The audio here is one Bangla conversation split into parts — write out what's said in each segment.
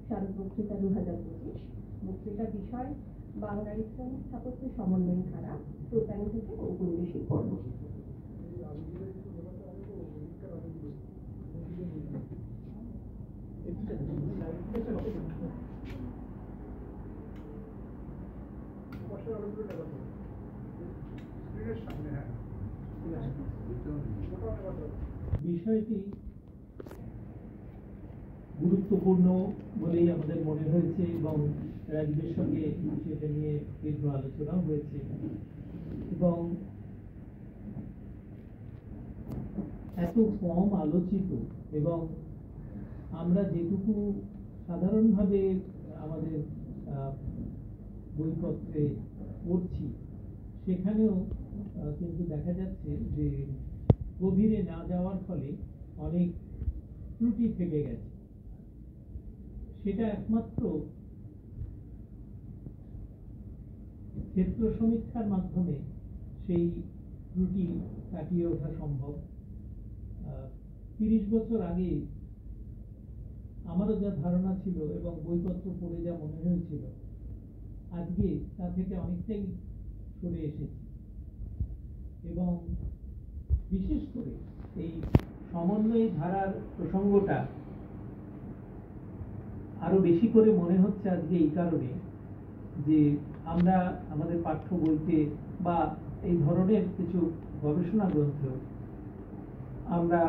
শারদ বক্তৃতা 2025। বক্তৃতা বিষয় বাংলা ইসলামিক স্থাপত্যের সমন্বয় ধারা, প্রতারণ থেকে ঔপনিবেশিক পর্ব। বিষয়টি গুরুত্বপূর্ণ বলেই আমাদের মনে হয়েছে এবং রাজীবের সঙ্গে সেটা নিয়ে দীর্ঘ আলোচনা হয়েছে এবং এত কম আলোচিত এবং আমরা যেটুকু সাধারণভাবে আমাদের বইপত্রে পড়ছি সেখানেও কিন্তু দেখা যাচ্ছে যে গভীরে না যাওয়ার ফলে অনেক ত্রুটি থেকে গেছে। সেটা একমাত্র ক্ষেত্র সমীক্ষার মাধ্যমে সেই ত্রুটি কাটিয়ে ওঠা সম্ভব। 30 বছর আগে আমারও যা ধারণা ছিল এবং বইপত্র পড়ে যা মনে হয়েছিল, আজকে তা থেকে অনেকটাই সরে এসেছি এবং বিশেষ করে এই সমন্বয় ধারার প্রসঙ্গটা আরো বেশি করে মনে হচ্ছে আজকে এই কারণে যে আমরা আমাদের পাঠ্য বইতে বা এই ধরনের কিছু গবেষণা গ্রন্থ আমরা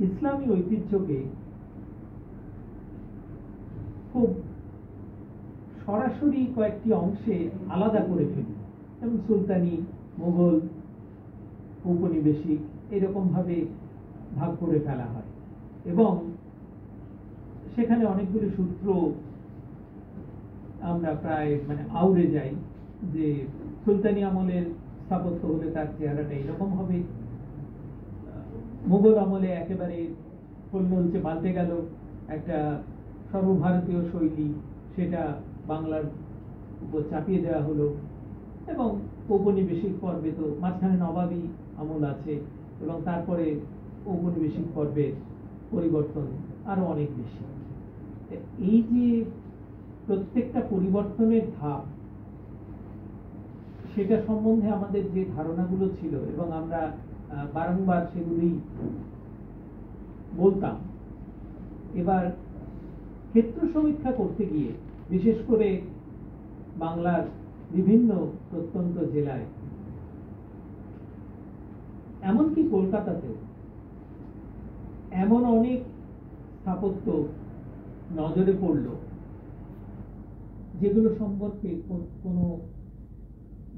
ইসলামী ঐতিহ্যকে খুব সরাসরি কয়েকটি অংশে আলাদা করে ফেলি, যেমন সুলতানি, মোগল, ঔপনিবেশিক এরকম ভাবে ভাগ করে ফেলা হয় এবং সেখানে অনেকগুলি সূত্র আমরা প্রায় আউড়ে যাই যে সুলতানি আমলের স্থাপত্য হলে তার চেহারাটা এরকম হবে, মুঘল আমলে একেবারে পরিণতি পাল্টে গেল, একটা সর্বভারতীয় শৈলী সেটা বাংলার উপর চাপিয়ে দেওয়া হলো এবং ঔপনিবেশিক পর্বে তো মাঝখানে নবাবী আমল আছে এবং তারপরে ঔপনিবেশিক পর্বের পরিবর্তন আরো অনেক বেশি। এই যে প্রত্যেকটা পরিবর্তনের ধাপ, সেটা সম্বন্ধে আমাদের যে ধারণাগুলো ছিল এবং আমরা বারংবার সেগুলি বলতাম, এবার ক্ষেত্র সমীক্ষা করতে গিয়ে বিশেষ করে বাংলার বিভিন্ন প্রত্যন্ত জেলায়, এমনকি কলকাতাতেও এমন অনেক স্থাপত্য নজরে পড়ল যেগুলো সম্পর্কে কোনো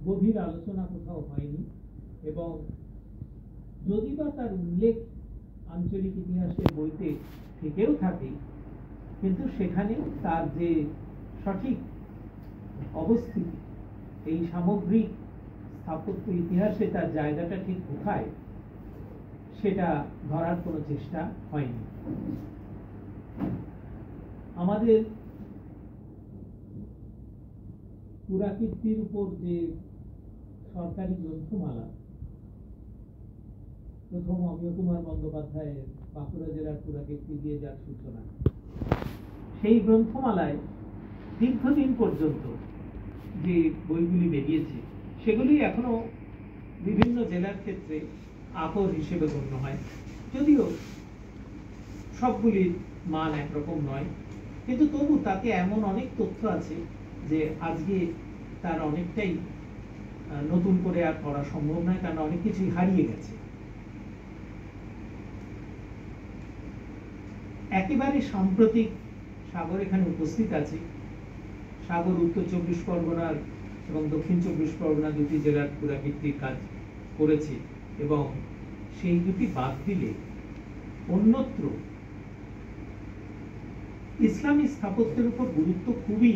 গভীর আলোচনা কোথাও হয়নি এবং যদি বা তার উল্লেখ আঞ্চলিক ইতিহাসের বইতে থেকেও থাকে, কিন্তু সেখানে তার যে সঠিক অবস্থিতি, এই সামগ্রিক স্থাপত্য ইতিহাসে তার জায়গাটা ঠিক কোথায়, সেটা ধরার কোনো চেষ্টা হয়নি। আমাদের পুরাকীর্তির উপর যে সরকারি গ্রন্থমালা, প্রথম অমিয় কুমার বন্দ্যোপাধ্যায়ের বাঁকুড়া জেলার পুরাকীর্তি দিয়ে যার সূচনা, সেই গ্রন্থমালায় দীর্ঘদিন পর্যন্ত যে বইগুলি বেরিয়েছে সেগুলি এখনো বিভিন্ন জেলার ক্ষেত্রে আকর হিসেবে গণ্য হয়, যদিও সবগুলির মান একরকম নয়, কিন্তু তবু তাতে এমন অনেক তথ্য আছে যে আজকে তার অনেকটাই নতুন করে আর করা সম্ভব নয়, কারণ অনেক কিছুই হারিয়ে গেছে। একেবারে সাম্প্রতিক সাগর এখানে উপস্থিত আছে। সাগর উত্তর 24 পরগনার এবং দক্ষিণ 24 পরগনা দুটি জেলার পুরাকীর্তির কাজ করেছে এবং সেই দুটি বাদ দিলে অন্যত্র ইসলামী স্থাপত্যের উপর গুরুত্ব খুবই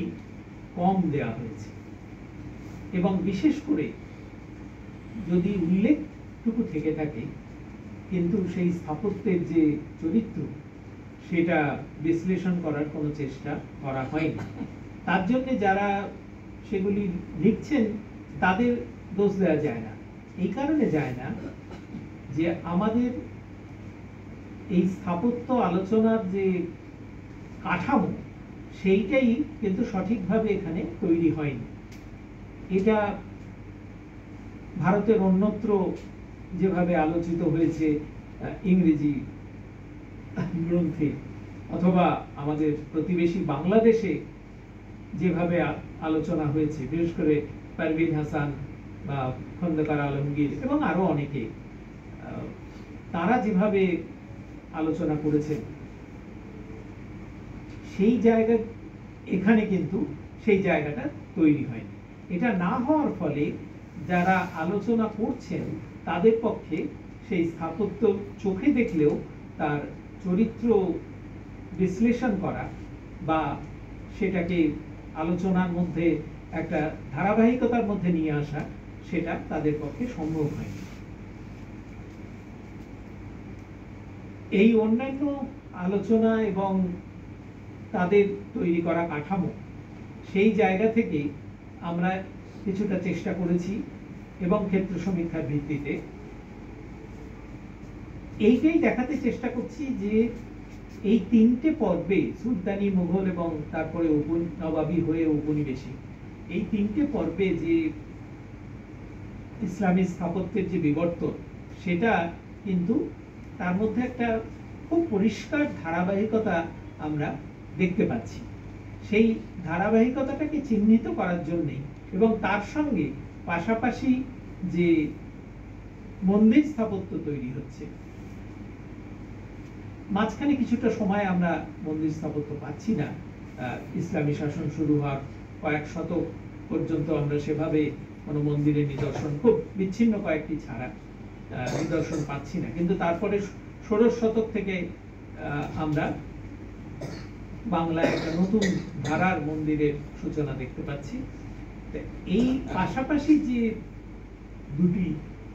কম দেওয়া হয়েছে এবং বিশেষ করে যদি উল্লেখটুকু থেকে থাকে, কিন্তু সেই স্থাপত্যের যে চরিত্র সেটা বিশ্লেষণ করার কোনো চেষ্টা করা হয়নি। তার জন্য যারা সেগুলি লিখছেন তাদের দোষ দেওয়া যায় না। এই কারণে যায় না যে আমাদের এই স্থাপত্য আলোচনার যে কাঠামো সেইটাই কিন্তু সঠিকভাবে এখানে তৈরি হয়নি। এটা ভারতের অন্যত্র যেভাবে আলোচিত হয়েছে ইংরেজি গ্রন্থে, অথবা আমাদের প্রতিবেশী বাংলাদেশে যেভাবে আলোচনা হয়েছে, বিশেষ করে পারভীন হাসান বা খন্দকার আলমগীর এবং আরো অনেকে, তারা যেভাবে আলোচনা করেছেন, সেই জায়গা এখানে কিন্তু সেই জায়গাটা তৈরি হয়নি। এটা না হওয়ার ফলে যারা আলোচনা করছেন তাদের পক্ষে সেই স্থাপত্য চোখে দেখলেও তার চরিত্র বিশ্লেষণ করা বা সেটাকে আলোচনার মধ্যে একটা ধারাবাহিকতার মধ্যে নিয়ে আসা, সেটা তাদের পক্ষে সম্ভব হয়নি। এই অন্যান্য আলোচনা এবং তাদের তৈরি করা কাঠামো, সেই জায়গা থেকে আমরা কিছুটা চেষ্টা করেছি এবং ক্ষেত্র সমীক্ষার ভিত্তিতে এইটাই দেখাতে চেষ্টা করছি যে এই তিনটে পর্বে, সুলতানি, মুঘল এবং তারপরে নবাবী হয়ে ঔপনিবেশিক, এই তিনটে পর্বে যে ইসলামী স্থাপত্যের যে বিবর্তন, সেটা কিন্তু তার মধ্যে একটা খুব পরিষ্কার ধারাবাহিকতা আমরা দেখতে পাচ্ছি। সেই ধারাবাহিকতাটাকে চিহ্নিত করার জন্যে এবং তার সঙ্গে পাশাপাশি যে মন্দির স্থাপত্য তৈরি হচ্ছে, মাঝখানে কিছুটা সময় আমরা মন্দির স্থাপত্য পাচ্ছি না। ইসলামী শাসন শুরু হওয়ার কয়েক শতক পর্যন্ত আমরা সেভাবে কোনো মন্দিরের নিদর্শন, খুব বিচ্ছিন্ন কয়েকটি ছাড়া, নিদর্শন পাচ্ছি না। কিন্তু তারপরে ষোড়শ শতক থেকে আমরা বাংলায় একটা নতুন ধারার মন্দিরের সূচনা দেখতে পাচ্ছি। এই পাশাপাশি যে দুটি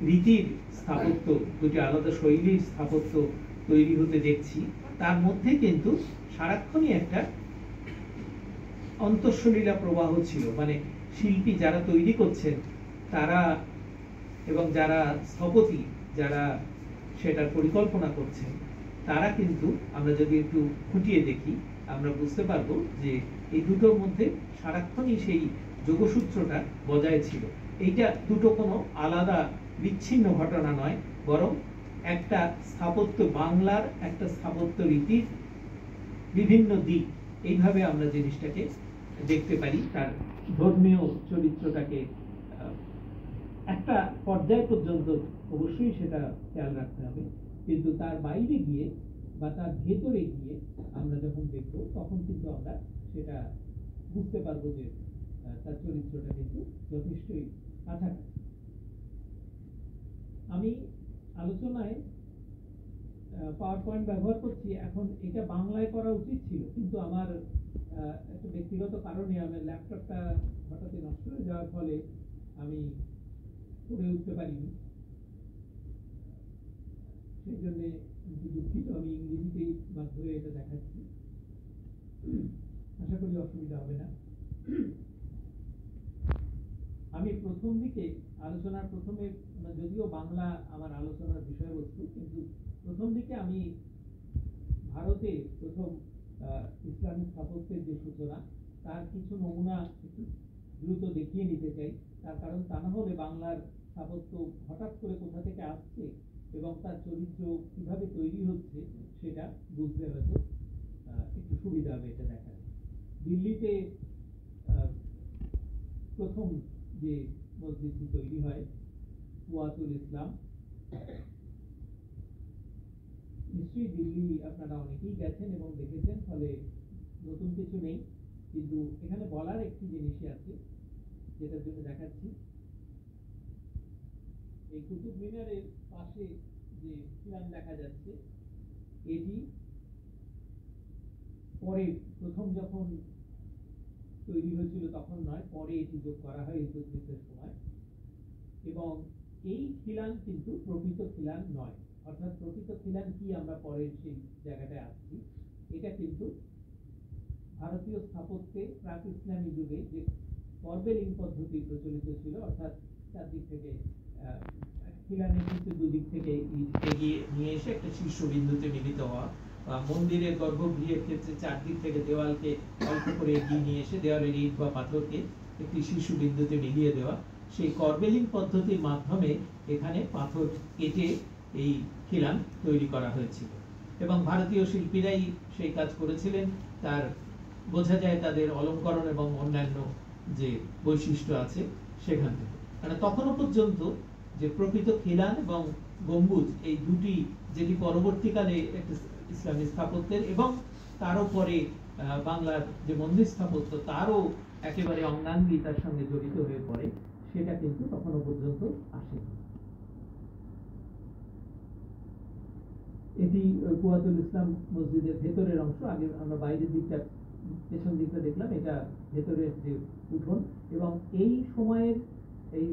রীতির স্থাপত্য, দুটি আলাদা শৈলীর স্থাপত্য তৈরি হতে দেখছি, তার মধ্যে কিন্তু সারাক্ষণই একটা অন্তঃসলীলা প্রবাহ ছিল। মানে শিল্পী যারা তৈরি করছেন তারা এবং যারা স্থপতি, যারা সেটার পরিকল্পনা করছেন, তারা কিন্তু আমরা যদি একটু খুঁটিয়ে দেখি আমরা বুঝতে পারবো যে এই দুটোর মধ্যে সারাক্ষণই সেই যোগসূত্রটা বজায় ছিল। এইটা দুটো কোনো আলাদা বিচ্ছিন্ন ঘটনা নয়, বরং একটা স্থাপত্য, বাংলার একটা স্থাপত্য রীতির বিভিন্ন দিক, এইভাবে আমরা জিনিসটাকে দেখতে পারি। তার ধর্মীয় চরিত্রটাকে একটা পর্যায় পর্যন্ত অবশ্যই সেটা খেয়াল রাখতে হবে, কিন্তু তার বাইরে গিয়ে বা তার ভেতরে গিয়ে আমরা যখন দেখব, তখন কিন্তু আমরা সেটা বুঝতে পারবো যে তার চরিত্রটা কিন্তু যথেষ্টই কাছাকাছি। আমি আলোচনায় পাওয়ার পয়েন্ট ব্যবহার করছি, এখন এটা বাংলায় করা উচিত ছিল, কিন্তু আমার একটা ব্যক্তিগত কারণে আমার ল্যাপটপটা হঠাৎ নষ্ট হয়ে যাওয়ার ফলে আমি করে উঠতে পারিনি। সেই জন্য দুঃখিত, আমি ইংরেজিতেই বাধ্য হয়ে এটা দেখাচ্ছি। আশা করি অসুবিধা হবে না। আমি প্রথম দিকে আলোচনার প্রথমে, যদিও বাংলা আমার আলোচনার বিষয়বস্তু, কিন্তু প্রথম দিকে আমি ভারতে প্রথম ইসলামিক স্থাপত্যের যে সূচনা, তার কিছু নমুনা একটু দ্রুত দেখিয়ে নিতে চাই। তার কারণ তা না হলে বাংলার স্থাপত্য হঠাৎ করে কোথা থেকে আসছে এবং তার চরিত্র কিভাবে তৈরি হচ্ছে সেটা বুঝতে হয়তো একটু সুবিধা হবে এটা দেখার। দিল্লিতে প্রথম যে মসজিদটি তৈরি হয়, কুয়াতুল ইসলাম, নিশ্চয়ই দিল্লি আপনারা অনেকেই গেছেন এবং দেখেছেন, ফলে নতুন কিছু নেই। কিন্তু এখানে বলার একটি জিনিসই আছে, যেটার জন্য দেখাচ্ছি। এই কুতুব মিনারের পাশে যে খিলান দেখা যাচ্ছে, এটি পরে, প্রথম যখন তৈরি হয়েছিল তখন নয়, পরে এটি যোগ করা হয় ইলতুৎমিশের সময়। এবং এই খিলান কিন্তু প্রকৃত খিলান নয়, অর্থাৎ প্রকৃত খিলান কি আমরা পরে সেই জায়গাটায় আসছি। এটা কিন্তু ভারতীয় স্থাপত্যে প্রাক ইসলামী যুগে যে কর্বেলিং পদ্ধতি প্রচলিত ছিল, অর্থাৎ চারদিক থেকে খিলানের কিন্তু দুদিক থেকে এগিয়ে নিয়ে এসে একটা শীর্ষবিন্দুতে মিলিত হওয়া, মন্দিরের গর্ভগৃহের ক্ষেত্রে চারদিক থেকে দেওয়ালকে অল্প করে এগিয়ে নিয়ে এসে দেওয়ালের ইট বা পাথরকে একটি শীর্ষ বিন্দুতে মিলিয়ে দেওয়া, সেই করবেলিং পদ্ধতির মাধ্যমে এখানে পাথর কেটে এই খিলান তৈরি করা হয়েছিল এবং ভারতীয় শিল্পীরাই সেই কাজ করেছিলেন। তার বোঝা যায় তাদের অলঙ্করণ এবং অন্যান্য যে বৈশিষ্ট্য আছে সেখান থেকে। মানে তখনও পর্যন্ত যে প্রকৃত খিলান এবং গম্বুজ এই দুটি, যেটি পরবর্তীকালে একটি ইসলামী স্থাপত্যের এবং তারও পরে বাংলার যে মন্দির স্থাপত্য তারও একেবারে অঙ্গাঙ্গী তার সঙ্গে জড়িত হয়ে পড়ে, সেটা কিন্তু তখনও পর্যন্ত আসেনি। এটি কুয়াতুল ইসলাম মসজিদের ভেতরের অংশ। আগে আমরা বাইরের দিকটা, পেছন দিকটা দেখলাম, এটা ভেতরের যে উঠোন। এবং এই সময়ের এই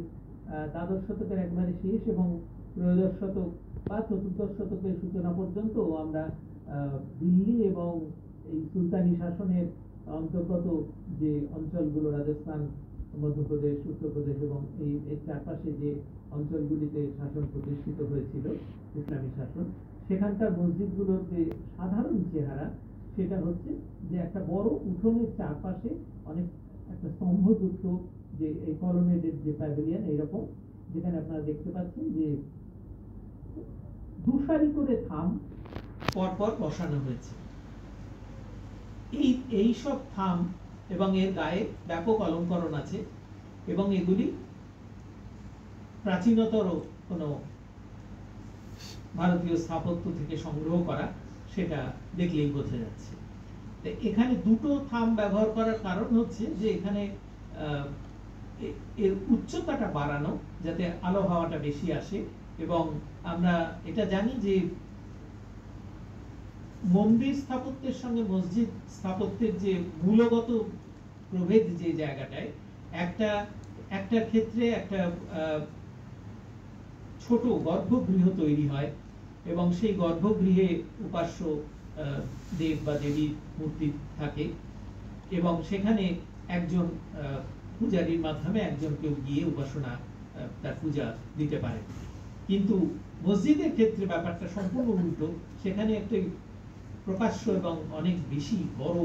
দ্বাদশ শতকের একবারে শেষ এবং ত্রয়োদশ শতক বা চতুর্দশ শতকের সূচনা পর্যন্ত আমরা দিল্লি এবং এই সুলতানি শাসনের অন্তর্গত যে অঞ্চলগুলো, রাজস্থান, মধ্যপ্রদেশ, উত্তরপ্রদেশ এবং এই চারপাশে যে অঞ্চলগুলিতে শাসন প্রতিষ্ঠিত হয়েছিল ইসলামী শাসন, সেখানকার মসজিদগুলোর যে সাধারণ চেহারা সেটা হচ্ছে যে একটা বড় উঠোনের চারপাশে অনেক একটা স্তম্ভযুক্ত যে এই কলোনেডের যে প্যাভিলিয়ন এইরকম, যেখানে আপনারা দেখতে পাচ্ছেন যে দুসারি করে থাম পরপর বসানো হয়েছে। এই সব থাম এবং এর গায়ে ব্যাপক অলঙ্করণ আছে এবং এগুলি প্রাচীনতর কোনো ভারতীয় স্থাপত্য থেকে সংগ্রহ করা, সেটা দেখলেই বোঝা যাচ্ছে। এখানে দুটো থাম ব্যবহার করার কারণ হচ্ছে যে এখানে এর উচ্চতাটা বাড়ানো যাতে আলো হাওয়াটা বেশি আসে। এবং আমরা এটা জানি যে মন্দির স্থাপত্যের সঙ্গে মসজিদ স্থাপত্যের যে মূলগত প্রভেদ যে জায়গাটায়, একটা ক্ষেত্রে একটা ছোট গর্ভগৃহ তৈরি হয় এবং সেই গর্ভগৃহে উপাস্য দেব বা দেবীর মূর্তি থাকে এবং সেখানে একজন পূজারীর মাধ্যমে একজন কেউ গিয়ে উপাসনা তার পূজা দিতে পারে। কিন্তু মসজিদের ক্ষেত্রে ব্যাপারটা সম্পূর্ণ উল্টো। সেখানে একটি প্রকাশ্য এবং অনেক বেশি বড়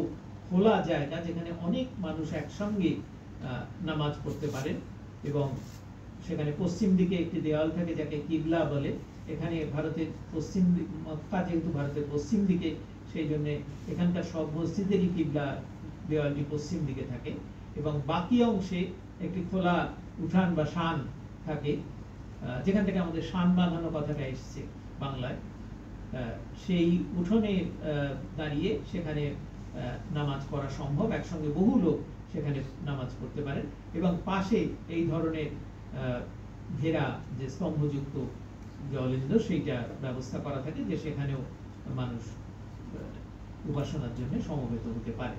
খোলা জায়গা, যেখানে অনেক মানুষ একসঙ্গে নামাজ পড়তে পারেন এবং সেখানে পশ্চিম দিকে একটি দেওয়াল থাকে যাকে কিবলা বলে। এখানে ভারতের পশ্চিম মক্কা যেহেতু ভারতের পশ্চিম দিকে, সেই জন্য এখানকার সব মসজিদেরই কিবলা দেওয়ালটি পশ্চিম দিকে থাকে এবং বাকি অংশে একটি খোলা উঠান বা শান থাকে, যেখান থেকে আমাদের শান বাঁধানো কথাটা এসছে বাংলায়। সেই উঠোনে দাঁড়িয়ে সেখানে নামাজ পড়া সম্ভব, একসঙ্গে বহু লোক সেখানে নামাজ পড়তে পারেন এবং পাশে এই ধরনের ঘেরা যে স্তম্ভযুক্ত যে অলিন্দ, সেইটা ব্যবস্থা করা থাকে যে সেখানেও মানুষ উপাসনার জন্য সমবেত হতে পারে।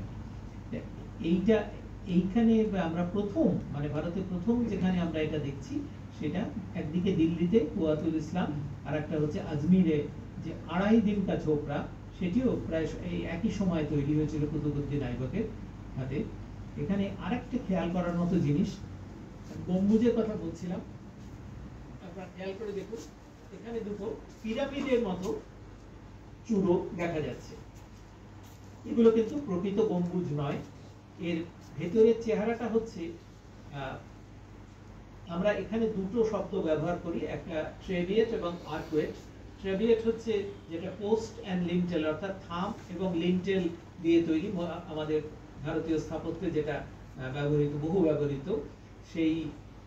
এইখানে আমরা প্রথম, মানে ভারতের প্রথম যেখানে আমরা এটা দেখছি, সেটা একদিকে দিল্লিতে কুয়াতুল ইসলাম, আর একটা হচ্ছে আজমিরে যে আড়াই দিন কা ছোপড়া, সেটিও প্রায় এই একই সময় তৈরি হয়েছিল কুতুবউদ্দিন আইবকের হাতে। এখানে আরেকটা খেয়াল করার মতো জিনিস, গম্বুজের কথা বলছিলাম, আপনারা খেয়াল করে দেখুন এখানে দুটো পিরামিডের মতো চূড়ো দেখা যাচ্ছে। এগুলো কিন্তু প্রকৃত গম্বুজ নয়। এর ভেতরের চেহারাটা হচ্ছে, আমরা এখানে দুটো শব্দ ব্যবহার করি, একটা ট্রেভিয়েট এবং আর্কুয়েট। ট্রেভিয়েট হচ্ছে যেটা পোস্ট অ্যান্ড লিন্টেল, অর্থাৎ থাম এবং লিন্টেল দিয়ে তৈরি, আমাদের ভারতীয় স্থাপত্যে যেটা ব্যবহৃত, বহু ব্যবহৃত সেই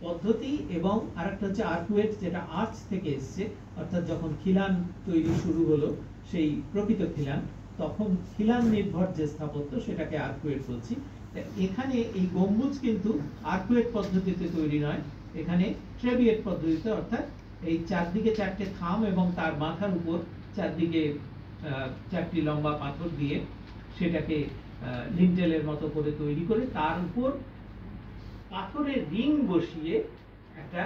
পদ্ধতি। এবং আরেকটা হচ্ছে আর্কুয়েট, যেটা আর্চ থেকে এসছে, অর্থাৎ যখন খিলান তৈরি শুরু হলো, সেই প্রকৃত খিলান, তখন খিলান নির্ভর যে স্থাপত্য সেটাকে আর্কুয়েট বলছি। এখানে এই গম্বুজ কিন্তু আর্কুয়েট পদ্ধতিতে তৈরি নয়, এখানে ট্রেভিয়েট পদ্ধতিতে, অর্থাৎ এই চারদিকে চারটে থাম এবং তার মাথার উপর চারদিকে চারটি লম্বা পাথর দিয়ে সেটাকে লিন্টেলের মতো করে তৈরি করে তার উপর পাথরের রিং বসিয়ে একটা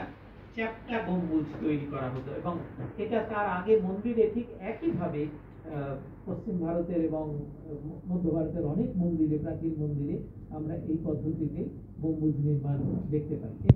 চ্যাপ্টা গম্বুজ তৈরি করা হতো। এবং এটা তার আগে মন্দিরে ঠিক একইভাবে পশ্চিম ভারতের এবং মধ্য ভারতের অনেক মন্দিরে, প্রাচীন মন্দিরে আমরা এই পদ্ধতিতে গম্বুজ নির্মাণ দেখতে পাই।